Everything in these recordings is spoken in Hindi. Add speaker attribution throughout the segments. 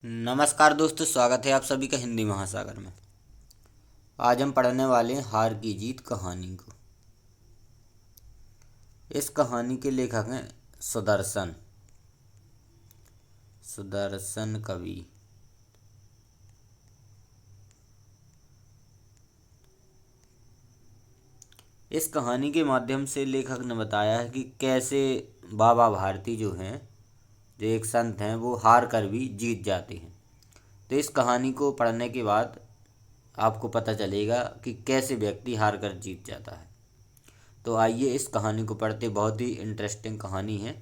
Speaker 1: नमस्कार दोस्तों, स्वागत है आप सभी का हिंदी महासागर में। आज हम पढ़ने वाले हैं हार की जीत कहानी को। इस कहानी के लेखक हैं सुदर्शन सुदर्शन कवि। इस कहानी के माध्यम से लेखक ने बताया है कि कैसे बाबा भारती जो हैं, जो एक संत हैं, वो हार कर भी जीत जाते हैं। तो इस कहानी को पढ़ने के बाद आपको पता चलेगा कि कैसे व्यक्ति हार कर जीत जाता है। तो आइए इस कहानी को पढ़ते। बहुत ही इंटरेस्टिंग कहानी है,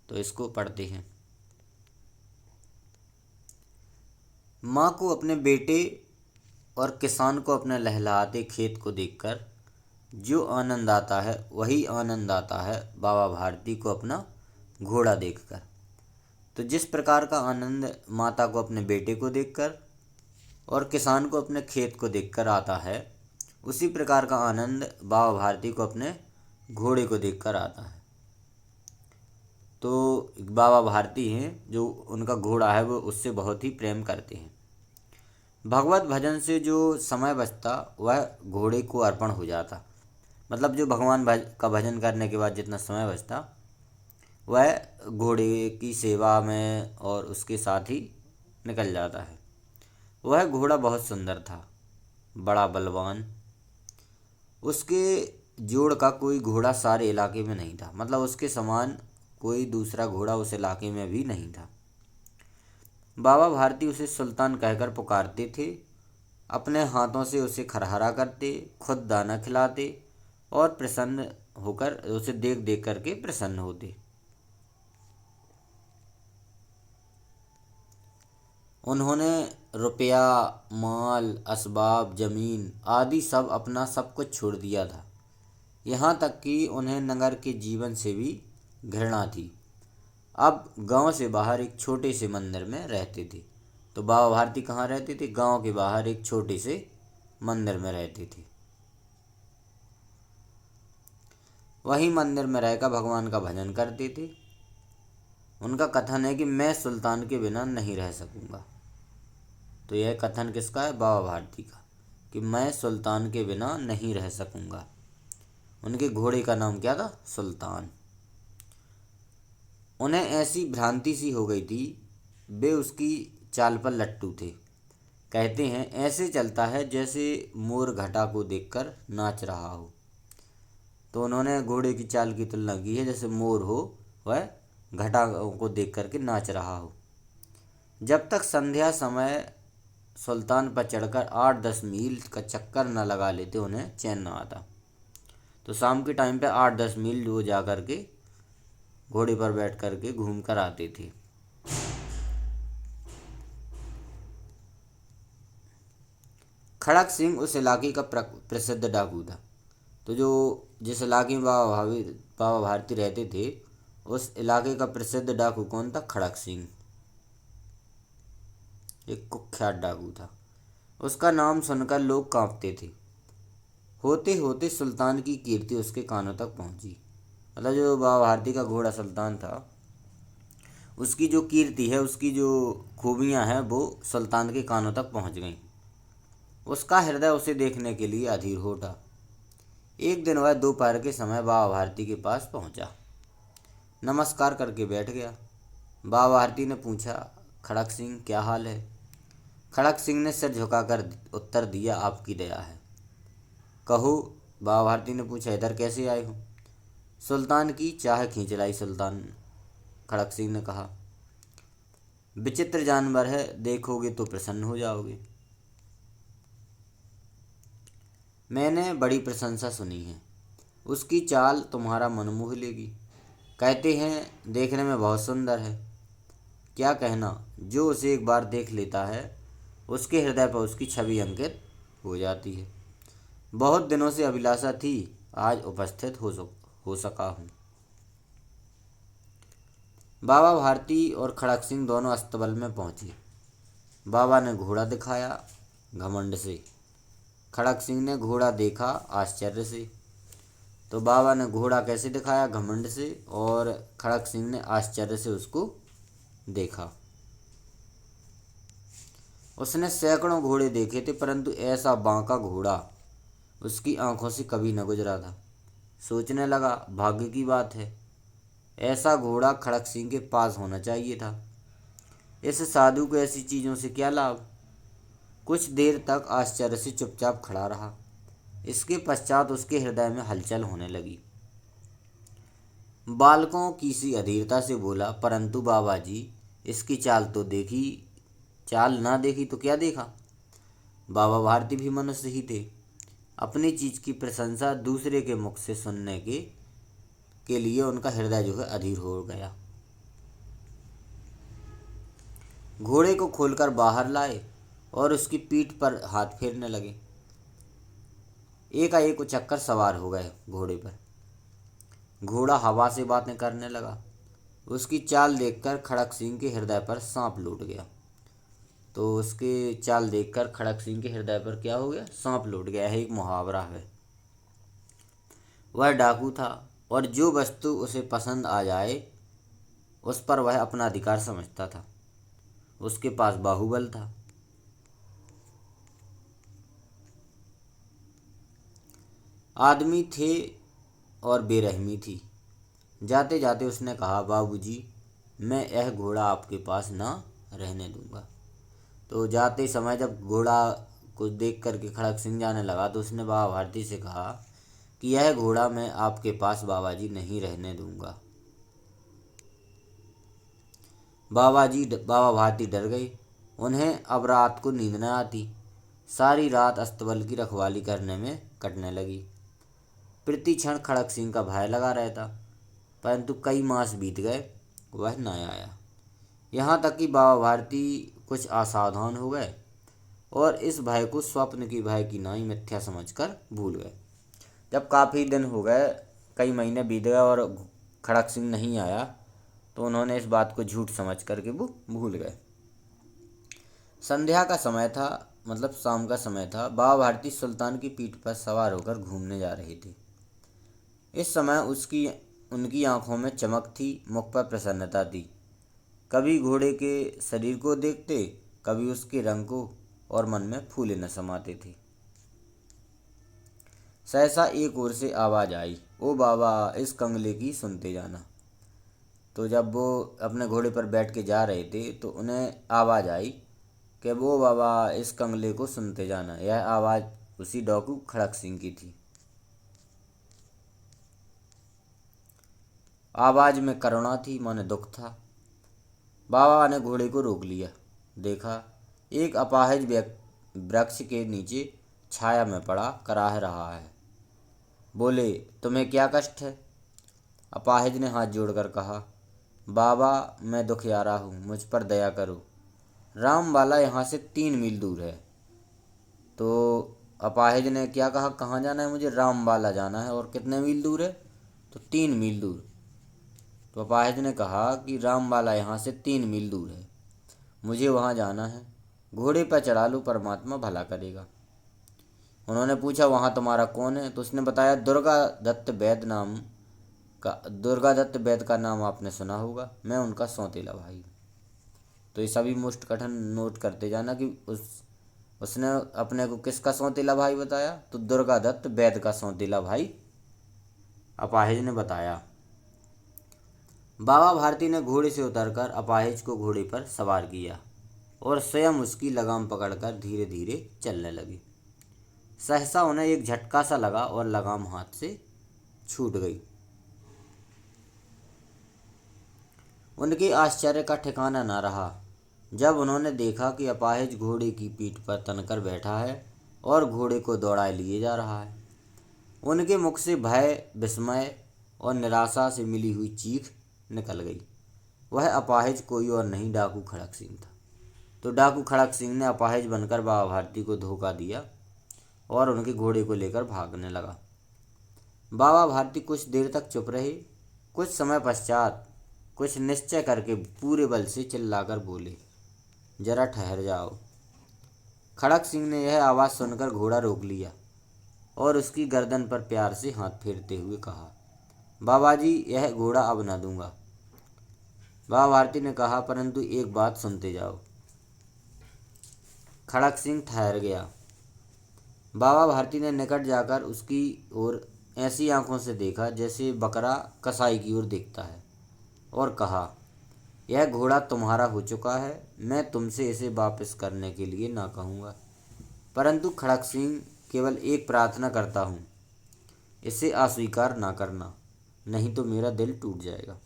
Speaker 1: तो इसको पढ़ते हैं। माँ को अपने बेटे और किसान को अपने लहलहाते खेत को देखकर जो आनंद आता है, वही आनंद आता है बाबा भारती को अपना घोड़ा देखकर। तो जिस प्रकार का आनंद माता को अपने बेटे को देखकर और किसान को अपने खेत को देखकर आता है, उसी प्रकार का आनंद बाबा भारती को अपने घोड़े को देखकर आता है। तो बाबा भारती हैं, जो उनका घोड़ा है, वो उससे बहुत ही प्रेम करते हैं। भगवत भजन से जो समय बचता वह घोड़े को अर्पण हो जाता। मतलब जो भगवान का भजन करने के बाद जितना समय बचता, वह घोड़े की सेवा में और उसके साथ ही निकल जाता है। वह घोड़ा बहुत सुंदर था, बड़ा बलवान। उसके जोड़ का कोई घोड़ा सारे इलाके में नहीं था। मतलब उसके समान कोई दूसरा घोड़ा उस इलाके में भी नहीं था। बाबा भारती उसे सुल्तान कहकर पुकारते थे। अपने हाथों से उसे खरहरा करते, खुद दाना खिलाते और प्रसन्न होकर उसे देख देख करके प्रसन्न होते। उन्होंने रुपया, माल, असबाब, जमीन आदि सब अपना सब कुछ छोड़ दिया था। यहाँ तक कि उन्हें नगर के जीवन से भी घृणा थी। अब गांव से बाहर एक छोटे से मंदिर में रहते थे। तो बाबा भारती कहाँ रहते थे? गांव के बाहर एक छोटे से मंदिर में रहते थे। वही मंदिर में रहकर भगवान का भजन करते थे। उनका कथन है कि मैं सुल्तान के बिना नहीं रह सकूंगा। तो यह कथन किसका है? बाबा भारती का, कि मैं सुल्तान के बिना नहीं रह सकूंगा। उनके घोड़े का नाम क्या था? सुल्तान। उन्हें ऐसी भ्रांति सी हो गई थी, वे उसकी चाल पर लट्टू थे। कहते हैं ऐसे चलता है जैसे मोर घटा को देखकर नाच रहा हो। तो उन्होंने घोड़े की चाल की तुलना की है, जैसे मोर हो वह घटा को देख करके नाच रहा हो। जब तक संध्या समय सुल्तान पर चढ़कर 8-10 मील का चक्कर न लगा लेते, उन्हें चैन न आता। तो शाम के टाइम पे 8-10 मील वो जा करके घोड़े पर बैठ करके घूम कर आते थे। खड़क सिंह उस इलाके का प्रसिद्ध डाकू था। तो जो जिस इलाके में बाबा भारती रहते थे, उस इलाके का प्रसिद्ध डाकू कौन था? खड़क सिंह। एक कुख्यात डाकू था। उसका नाम सुनकर लोग कांपते थे। होते होते सुल्तान की कीर्ति उसके कानों तक पहुंची। मतलब जो बाबा भारती का घोड़ा सुल्तान था, उसकी जो कीर्ति है, उसकी जो खूबियां हैं, वो सुल्तान के कानों तक पहुंच गईं। उसका हृदय उसे देखने के लिए अधीर हो उठा। एक दिन वह दोपहर के समय बाबा भारती के पास पहुंचा, नमस्कार करके बैठ गया। बाबा भारती ने पूछा, खड़क सिंह क्या हाल है? खड़क सिंह ने सिर झुकाकर उत्तर दिया, आपकी दया है। कहो, बाबा भारती ने पूछा, इधर कैसे आए हो? सुल्तान की चाह खींच लाई सुल्तान, खड़क सिंह ने कहा। विचित्र जानवर है, देखोगे तो प्रसन्न हो जाओगे। मैंने बड़ी प्रशंसा सुनी है। उसकी चाल तुम्हारा मन मोह लेगी। कहते हैं देखने में बहुत सुंदर है। क्या कहना, जो उसे एक बार देख लेता है, उसके हृदय पर उसकी छवि अंकित हो जाती है। बहुत दिनों से अभिलाषा थी, आज उपस्थित हो सका हूँ। बाबा भारती और खड़क सिंह दोनों अस्तबल में पहुंचे। बाबा ने घोड़ा दिखाया घमंड से, खड़क सिंह ने घोड़ा देखा आश्चर्य से। तो बाबा ने घोड़ा कैसे दिखाया? घमंड से, और खड़क सिंह ने आश्चर्य से उसको देखा। उसने सैकड़ों घोड़े देखे थे, परंतु ऐसा बांका घोड़ा उसकी आंखों से कभी न गुजरा था। सोचने लगा, भाग्य की बात है, ऐसा घोड़ा खड़क सिंह के पास होना चाहिए था। इस साधु को ऐसी चीज़ों से क्या लाभ। कुछ देर तक आश्चर्य से चुपचाप खड़ा रहा। इसके पश्चात उसके हृदय में हलचल होने लगी। बालकों की सी अधीरता से बोला, परंतु बाबा जी, इसकी चाल तो देखी, चाल ना देखी तो क्या देखा। बाबा भारती भी मनुष्य ही थे। अपनी चीज की प्रशंसा दूसरे के मुख से सुनने के लिए उनका हृदय जो है अधीर हो गया। घोड़े को खोलकर बाहर लाए और उसकी पीठ पर हाथ फेरने लगे। एकाएक वो चक्कर सवार हो गए घोड़े पर। घोड़ा हवा से बातें करने लगा। उसकी चाल देखकर खड़क सिंह के हृदय पर सांप लौट गया। तो उसके चाल देखकर खड़क सिंह के हृदय पर क्या हो गया, सांप लौट गया है, एक मुहावरा है। वह डाकू था और जो वस्तु उसे पसंद आ जाए उस पर वह अपना अधिकार समझता था। उसके पास बाहुबल था। आदमी थे और बेरहमी थी। जाते जाते उसने कहा, बाबूजी, मैं यह घोड़ा आपके पास ना रहने दूंगा। तो जाते समय जब घोड़ा को देख करके खड़क सिंह जाने लगा तो उसने बाबा भारती से कहा कि यह घोड़ा मैं आपके पास बाबा जी नहीं रहने दूंगा। बाबा भारती डर गए। उन्हें अब रात को नींद न आती। सारी रात अस्तबल की रखवाली करने में कटने लगी। प्रति क्षण खड़क सिंह का भय लगा रहता, परंतु कई मास बीत गए, वह न आया। यहाँ तक कि बाबा भारती कुछ असावधान हो गए और इस भय को स्वप्न की भय की नाई मिथ्या समझकर भूल गए। जब काफ़ी दिन हो गए, कई महीने बीत गए और खड़क सिंह नहीं आया, तो उन्होंने इस बात को झूठ समझ करके वो भूल गए। संध्या का समय था, मतलब शाम का समय था। बाबा भारती सुल्तान की पीठ पर सवार होकर घूमने जा रहे थे। इस समय उनकी आंखों में चमक थी, मुख पर प्रसन्नता थी। कभी घोड़े के शरीर को देखते, कभी उसके रंग को, और मन में फूले न समाते थे। सहसा एक ओर से आवाज आई, ओ बाबा, इस कंगले की सुनते जाना। तो जब वो अपने घोड़े पर बैठ के जा रहे थे तो उन्हें आवाज़ आई कि वो बाबा, इस कंगले को सुनते जाना। यह आवाज़ उसी डाकू खड़क सिंह की थी। आवाज़ में करुणा थी, माने दुख था। बाबा ने घोड़े को रोक लिया। देखा, एक अपाहिज वृक्ष के नीचे छाया में पड़ा कराह रहा है। बोले, तुम्हें क्या कष्ट है। अपाहिज ने हाथ जोड़कर कहा, बाबा, मैं दुखियारा हूँ, मुझ पर दया करो। राम वाला यहाँ से 3 मील दूर है। तो अपाहिज ने क्या कहा, कहाँ जाना है मुझे। राम वाला जाना है। और कितने मील दूर है। तो 3 मील दूर। तो अपाहिज ने कहा कि राम वाला यहाँ से 3 मील दूर है, मुझे वहाँ जाना है। घोड़े पर चढ़ा लो, परमात्मा भला करेगा। उन्होंने पूछा, वहाँ तुम्हारा कौन है। तो उसने बताया, दुर्गा दत्त वैद का नाम आपने सुना होगा, मैं उनका सौतेला भाई हूँ। तो ये सभी मुष्ट कठन नोट करते जाना कि उसने अपने को किसका सौतेला भाई बताया। तो दुर्गा दत्त वैद का सौतेला भाई अपाहिज ने बताया। बाबा भारती ने घोड़े से उतरकर अपाहिज को घोड़े पर सवार किया और स्वयं उसकी लगाम पकड़कर धीरे धीरे चलने लगे। सहसा उन्हें एक झटका सा लगा और लगाम हाथ से छूट गई। उनके आश्चर्य का ठिकाना न रहा जब उन्होंने देखा कि अपाहिज घोड़े की पीठ पर तनकर बैठा है और घोड़े को दौड़ाए लिए जा रहा है। उनके मुख से भय, विस्मय और निराशा से मिली हुई चीख निकल गई। वह अपाहिज कोई और नहीं, डाकू खड़क सिंह था। तो डाकू खड़क सिंह ने अपाहिज बनकर बाबा भारती को धोखा दिया और उनके घोड़े को लेकर भागने लगा। बाबा भारती कुछ देर तक चुप रहे। कुछ समय पश्चात कुछ निश्चय करके पूरे बल से चिल्लाकर बोले, जरा ठहर जाओ। खड़क सिंह ने यह आवाज़ सुनकर घोड़ा रोक लिया और उसकी गर्दन पर प्यार से हाथ फेरते हुए कहा, बाबा जी, यह घोड़ा अब न दूंगा। बाबा भारती ने कहा, परंतु एक बात सुनते जाओ। खड़क सिंह ठहर गया। बाबा भारती ने निकट जाकर उसकी ओर ऐसी आंखों से देखा जैसे बकरा कसाई की ओर देखता है, और कहा, यह घोड़ा तुम्हारा हो चुका है। मैं तुमसे इसे वापस करने के लिए ना कहूँगा, परंतु खड़क सिंह केवल एक प्रार्थना करता हूँ, इसे अस्वीकार ना करना, नहीं तो मेरा दिल टूट जाएगा।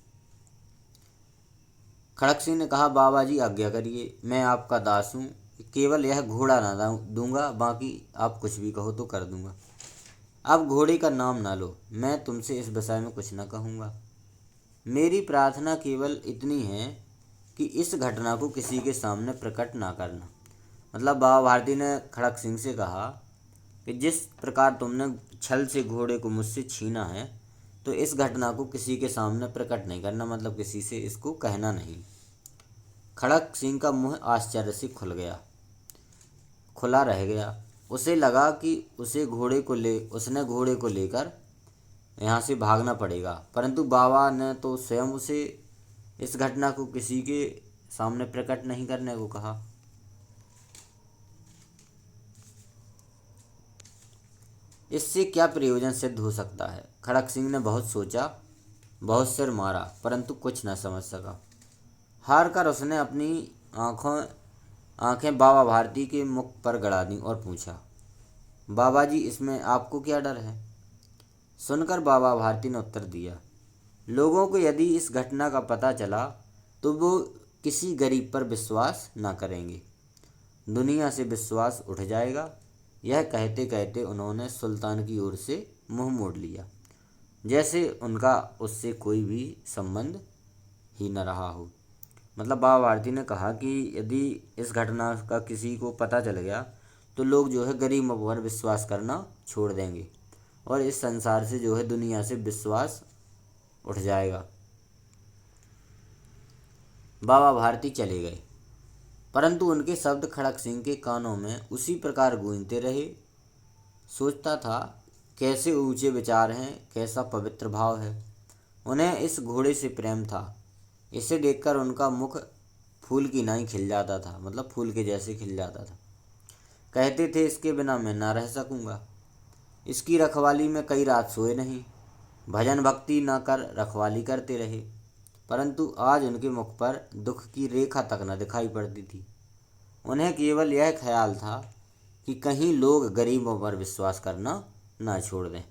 Speaker 1: खड़क सिंह ने कहा, बाबा जी आज्ञा करिए, मैं आपका दास हूँ, केवल यह घोड़ा ना दूंगा, बाकी आप कुछ भी कहो तो कर दूंगा। अब घोड़े का नाम ना लो, मैं तुमसे इस विषय में कुछ न कहूँगा। मेरी प्रार्थना केवल इतनी है कि इस घटना को किसी के सामने प्रकट ना करना। मतलब बाबा भारती ने खड़क सिंह से कहा कि जिस प्रकार तुमने छल से घोड़े को मुझसे छीना है, तो इस घटना को किसी के सामने प्रकट नहीं करना, मतलब किसी से इसको कहना नहीं। खड़क सिंह का मुंह आश्चर्य से खुला रह गया। उसे लगा कि उसने घोड़े को लेकर यहाँ से भागना पड़ेगा, परंतु बाबा ने तो स्वयं उसे इस घटना को किसी के सामने प्रकट नहीं करने को कहा। इससे क्या प्रयोजन सिद्ध हो सकता है? खड़क सिंह ने बहुत सोचा, बहुत सिर मारा, परंतु कुछ न समझ सका। हार कर उसने अपनी आंखें बाबा भारती के मुख पर गड़ा दी और पूछा, बाबा जी, इसमें आपको क्या डर है? सुनकर बाबा भारती ने उत्तर दिया, लोगों को यदि इस घटना का पता चला तो वो किसी गरीब पर विश्वास न करेंगे, दुनिया से विश्वास उठ जाएगा। यह कहते कहते उन्होंने सुल्तान की ओर से मुंह मोड़ लिया, जैसे उनका उससे कोई भी संबंध ही न रहा हो। मतलब बाबा भारती ने कहा कि यदि इस घटना का किसी को पता चल गया तो लोग जो है गरीबों पर विश्वास करना छोड़ देंगे और इस संसार से जो है दुनिया से विश्वास उठ जाएगा। बाबा भारती चले गए, परंतु उनके शब्द खड़क सिंह के कानों में उसी प्रकार गूंजते रहे। सोचता था, कैसे ऊंचे विचार हैं, कैसा पवित्र भाव है। उन्हें इस घोड़े से प्रेम था। इसे देखकर उनका मुख फूल की नाई खिल जाता था, मतलब फूल के जैसे खिल जाता था। कहते थे, इसके बिना मैं ना रह सकूँगा। इसकी रखवाली में कई रात सोए नहीं, भजन भक्ति न कर रखवाली करते रहे, परंतु आज उनके मुख पर दुख की रेखा तक न दिखाई पड़ती थी। उन्हें केवल यह ख्याल था कि कहीं लोग गरीबों पर विश्वास करना ना छोड़ दें।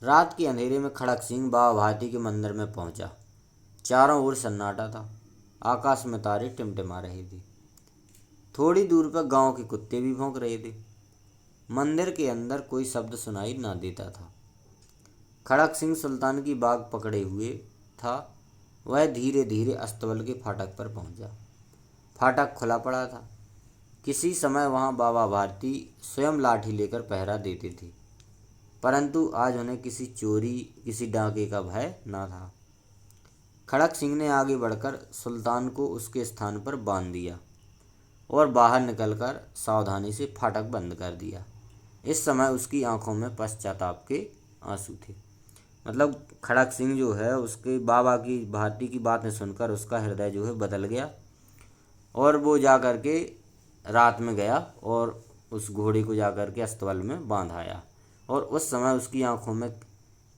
Speaker 1: रात के अंधेरे में खड़क सिंह बाबा भारती के मंदिर में पहुंचा। चारों ओर सन्नाटा था, आकाश में तारे टिमटिमा रहे थे। थोड़ी दूर पर गांव के कुत्ते भी भौंक रहे थे। मंदिर के अंदर कोई शब्द सुनाई ना देता था। खड़क सिंह सुल्तान की बाग पकड़े हुए था। वह धीरे धीरे अस्तबल के फाटक पर पहुंचा। फाटक खुला पड़ा था। किसी समय वहां बाबा भारती स्वयं लाठी लेकर पहरा देते थे, परंतु आज उन्हें किसी चोरी, किसी डाके का भय न था। खड़क सिंह ने आगे बढ़कर सुल्तान को उसके स्थान पर बांध दिया और बाहर निकलकर सावधानी से फाटक बंद कर दिया। इस समय उसकी आंखों में पश्चाताप के आंसू थे। मतलब खड़क सिंह जो है उसके बाबा की भारती की बातें सुनकर उसका हृदय जो है बदल गया और वो जा कर के रात में गया और उस घोड़े को जा कर के अस्तबल में बांध आया और उस समय उसकी आंखों में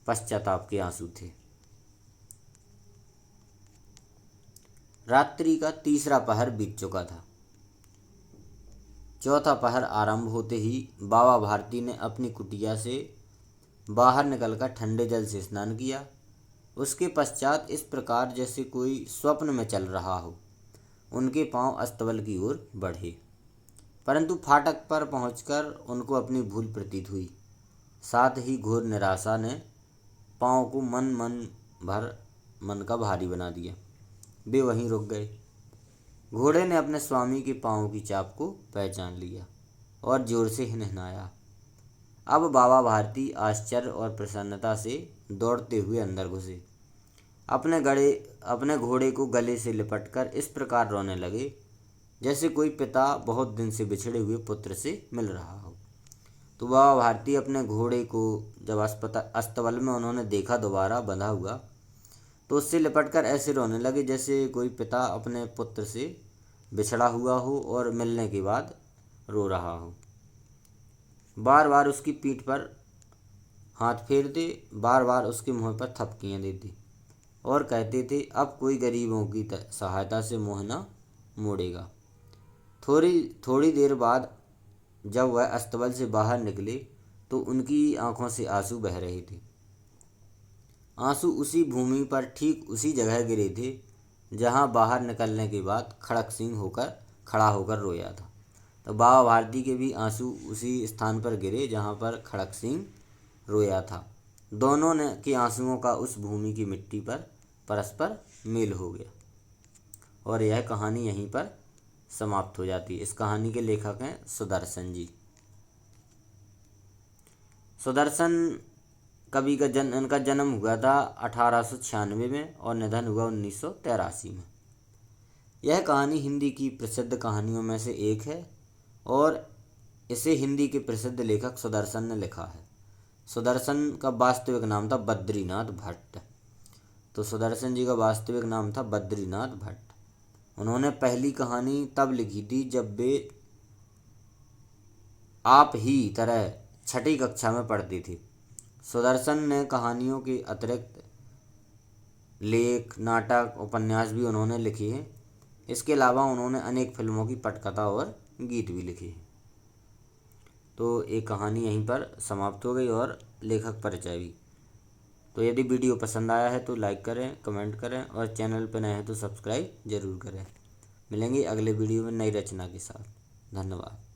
Speaker 1: पश्चाताप के आंसू थे। रात्रि का तीसरा पहर बीत चुका था। चौथा पहर आरंभ होते ही बाबा भारती ने अपनी कुटिया से बाहर निकलकर ठंडे जल से स्नान किया। उसके पश्चात इस प्रकार जैसे कोई स्वप्न में चल रहा हो, उनके पांव अस्तबल की ओर बढ़े, परंतु फाटक पर पहुंचकर उनको अपनी भूल प्रतीत हुई। साथ ही घोर निराशा ने पांव को मन का भारी बना दिया। वे वहीं रुक गए। घोड़े ने अपने स्वामी के पांव की चाप को पहचान लिया और जोर से हिनहिनाया। अब बाबा भारती आश्चर्य और प्रसन्नता से दौड़ते हुए अंदर घुसे। अपने घोड़े को गले से लिपटकर इस प्रकार रोने लगे जैसे कोई पिता बहुत दिन से बिछड़े हुए पुत्र से मिल रहा हो। तो बाबा भारती अपने घोड़े को जब अस्तबल में उन्होंने देखा दोबारा बंधा हुआ, तो उससे लिपट कर ऐसे रोने लगे जैसे कोई पिता अपने पुत्र से बिछड़ा हुआ हो और मिलने के बाद रो रहा हो। बार बार उसकी पीठ पर हाथ फेरते, बार बार उसके मुंह पर थपकियां देते और कहते थे, अब कोई गरीबों की सहायता से मुंह न मोड़ेगा। थोड़ी थोड़ी देर बाद जब वह अस्तबल से बाहर निकले तो उनकी आंखों से आंसू बह रहे थे। आंसू उसी भूमि पर ठीक उसी जगह गिरे थे जहां बाहर निकलने के बाद खड़क सिंह खड़ा होकर रोया था। तो बाबा भारती के भी आंसू उसी स्थान पर गिरे जहां पर खड़क सिंह रोया था। दोनों ने के आंसुओं का उस भूमि की मिट्टी पर परस्पर मेल हो गया और यह कहानी यहीं पर समाप्त हो जाती है। इस कहानी के लेखक हैं सुदर्शन जी। सुदर्शन कवि का इनका जन्म हुआ था 1896 में और निधन हुआ 1983 में। यह कहानी हिंदी की प्रसिद्ध कहानियों में से एक है और इसे हिंदी के प्रसिद्ध लेखक सुदर्शन ने लिखा है। सुदर्शन का वास्तविक नाम था बद्रीनाथ भट्ट। तो सुदर्शन जी का वास्तविक नाम था बद्रीनाथ भट्ट। उन्होंने पहली कहानी तब लिखी थी जब वे आप ही तरह छठी कक्षा में पढ़ती थी। सुदर्शन ने कहानियों के अतिरिक्त लेख, नाटक, उपन्यास भी उन्होंने लिखे हैं। इसके अलावा उन्होंने अनेक फिल्मों की पटकथा और गीत भी लिखे हैं। तो एक कहानी यहीं पर समाप्त हो गई और लेखक परिचय भी। तो यदि वीडियो पसंद आया है तो लाइक करें, कमेंट करें और चैनल पर नए हैं तो सब्सक्राइब जरूर करें। मिलेंगे अगले वीडियो में नई रचना के साथ। धन्यवाद।